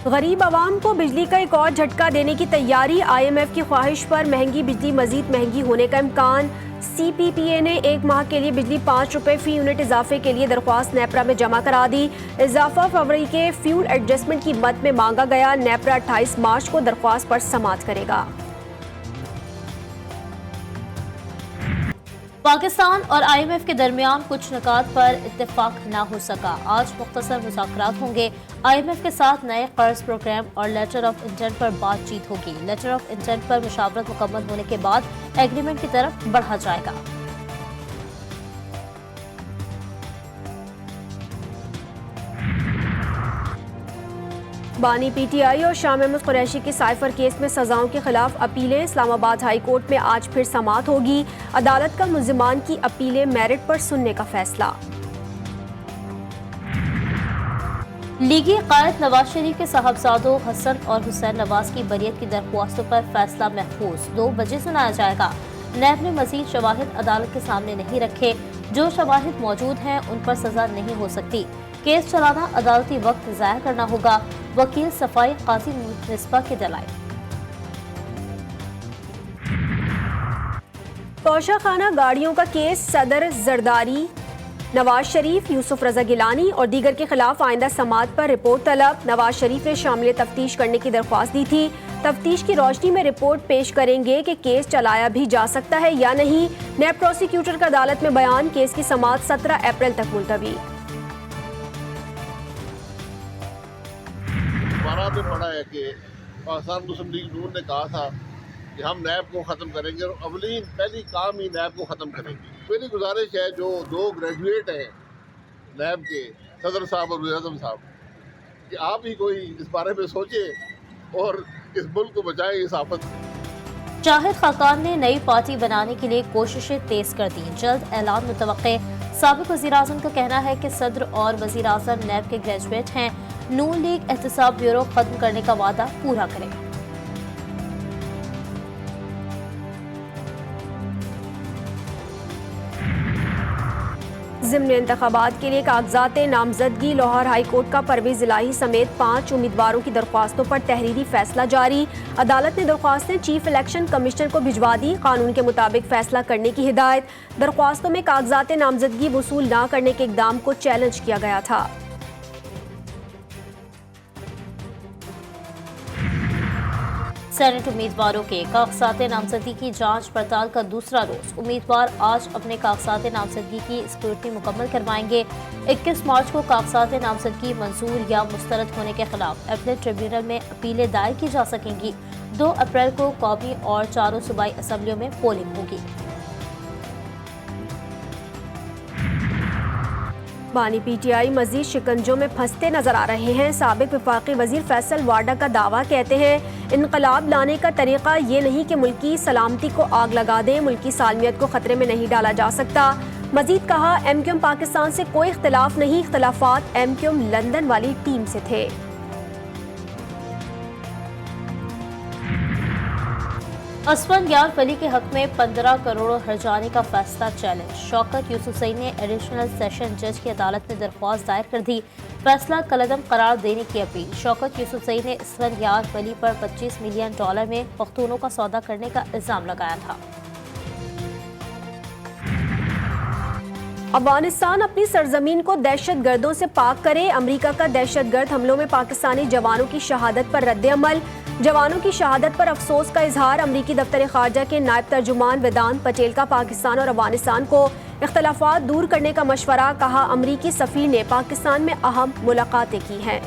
غریب عوام کو بجلی کا ایک اور جھٹکا دینے کی تیاری، IMF کی خواہش پر مہنگی بجلی مزید مہنگی ہونے کا امکان۔ CPPA نے ایک ماہ کے لیے بجلی 5 روپے فی یونٹ اضافے کے لیے درخواست نیپرا میں جمع کرا دی۔ اضافہ فروری کے فیول ایڈجسٹمنٹ کی مد میں مانگا گیا۔ نیپرا 28 مارچ کو درخواست پر سماعت کرے گا۔ پاکستان اور IMF کے درمیان کچھ نکات پر اتفاق نہ ہو سکا۔ آج مختصر مذاکرات ہوں گے۔ IMF کے ساتھ نئے قرض پروگرام اور لیٹر آف انٹینٹ پر بات چیت ہوگی۔ لیٹر آف انٹینٹ پر مشاورت مکمل ہونے کے بعد ایگریمنٹ کی طرف بڑھا جائے گا۔ بانی PTI اور شاہ محمود قریشی کے سائفر کیس میں سزاؤں کے خلاف اپیلیں، اسلام آباد ہائی کورٹ میں آج پھر سماعت ہوگی۔ عدالت کا ملزمان کی اپیلیں میرٹ پر سننے کا فیصلہ۔ لیگی قائد نواز شریف کے صاحبزادوں حسن اور حسین نواز کی بریت کی درخواستوں پر فیصلہ محفوظ 2 بجے سنایا جائے گا۔ نیب نے مزید شواہد عدالت کے سامنے نہیں رکھے۔ جو شواہد موجود ہیں ان پر سزا نہیں ہو سکتی۔ کیس چلانا عدالتی وقت ضائع کرنا ہوگا۔ وکیل صفائی قاضی مصباح کے دلائل۔ توشہ خانہ گاڑیوں کا کیس، صدر زرداری، نواز شریف، یوسف رضا گیلانی اور دیگر کے خلاف آئندہ سماعت پر رپورٹ طلب۔ نواز شریف نے شامل تفتیش کرنے کی درخواست دی تھی۔ تفتیش کی روشنی میں رپورٹ پیش کریں گے کہ کیس چلایا بھی جا سکتا ہے یا نہیں۔ نیب پروسیکیوٹر کا عدالت میں بیان، کیس کی سماعت 17 اپریل تک ملتوی۔ ہمارا بھی پڑا ہے کہ پاکستان مسلم لیگ نون نے کہا تھا کہ ہم نیب کو ختم کریں گے اور پہلی کام ہی نیب کو ختم کریں گے۔ میری گزارش ہے جو 2 گریجویٹ ہیں نیب کے، صدر صاحب اور وزیر اعظم صاحب، کہ آپ ہی کوئی اس بارے میں سوچیں اور اس ملک کو بچائیں اس آفت سے۔ شاہد خاقان نے نئی پارٹی بنانے کے لیے کوششیں تیز کر دی، جلد اعلان متوقع۔ سابق وزیر اعظم کا کہنا ہے کہ صدر اور وزیر اعظم نیب کے گریجویٹ ہیں۔ نون لیگ احتساب بیورو ختم کرنے کا وعدہ پورا کرے۔ ضمن انتخابات کے لیے کاغذات نامزدگی، لاہور ہائی کورٹ کا پرویز الہی سمیت 5 امیدواروں کی درخواستوں پر تحریری فیصلہ جاری۔ عدالت نے درخواستیں چیف الیکشن کمشنر کو بھجوا دی۔ قانون کے مطابق فیصلہ کرنے کی ہدایت۔ درخواستوں میں کاغذات نامزدگی وصول نہ کرنے کے اقدام کو چیلنج کیا گیا تھا۔ سینٹ امیدواروں کے کاغذات نامزدگی کی جانچ پڑتال کا دوسرا روز۔ امیدوار آج اپنے کاغذات نامزدگی کی اسکروٹنی مکمل کروائیں گے۔ 21 مارچ کو کاغذات نامزدگی منظور یا مسترد ہونے کے خلاف اپیلیٹ ٹریبیونل میں اپیلیں دائر کی جا سکیں گی۔ 2 اپریل کو قومی اور 4 صوبائی اسمبلیوں میں پولنگ ہوگی۔ بانی PTI مزید شکنجوں میں پھنستے نظر آ رہے ہیں۔ سابق وفاقی وزیر فیصل وارڈا کا دعویٰ، کہتے ہیں انقلاب لانے کا طریقہ یہ نہیں کہ ملکی سلامتی کو آگ لگا دیں، ملکی سالمیت کو خطرے میں نہیں ڈالا جا سکتا۔ مزید کہا MQM پاکستان سے کوئی اختلاف نہیں، اختلافات MQM لندن والی ٹیم سے تھے۔ اسفند یار ولی کے حق میں 15 کروڑ ہرجانے کا فیصلہ چیلنج۔ شوکت یوسفزئی نے ایڈیشنل سیشن جج کی عدالت میں درخواست دائر کر دی، فیصلہ کالعدم قرار دینے کی اپیل۔ شوکت یوسفزئی نے اسفند یار ولی پر $25 ملین میں پختونوں کا سودا کرنے کا الزام لگایا تھا۔ افغانستان اپنی سرزمین کو دہشت گردوں سے پاک کرے، امریکہ کا دہشت گرد حملوں میں پاکستانی جوانوں کی شہادت پر رد عمل۔ جوانوں کی شہادت پر افسوس کا اظہار۔ امریکی دفتر خارجہ کے نائب ترجمان ویدانت پٹیل کا پاکستان اور افغانستان کو اختلافات دور کرنے کا مشورہ، کہا امریکی سفیر نے پاکستان میں اہم ملاقاتیں کی ہیں۔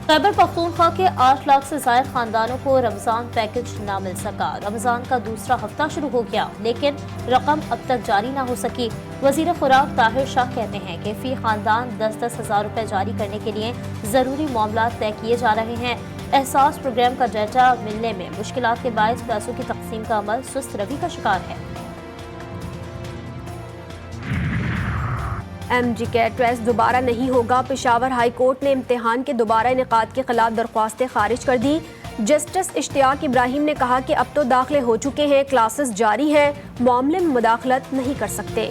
خیبر پختونخوا کے 8 لاکھ سے زائد خاندانوں کو رمضان پیکج نہ مل سکا۔ رمضان کا دوسرا ہفتہ شروع ہو گیا لیکن رقم اب تک جاری نہ ہو سکی۔ وزیر خوراک طاہر شاہ کہتے ہیں کہ فی خاندان 10-10 ہزار روپے جاری کرنے کے لیے ضروری معاملات طے کیے جا رہے ہیں۔ احساس پروگرام کا ڈیٹا ملنے میں مشکلات کے باعث پیسوں کی تقسیم کا عمل سست روی کا شکار ہے۔ MGCAT ٹیسٹ دوبارہ نہیں ہوگا، پشاور ہائی کورٹ نے امتحان کے دوبارہ انعقاد کے خلاف درخواستیں خارج کر دی۔ جسٹس اشتیاق ابراہیم نے کہا کہ اب تو داخلے ہو چکے ہیں، کلاسز جاری ہیں، معاملے میں مداخلت نہیں کر سکتے۔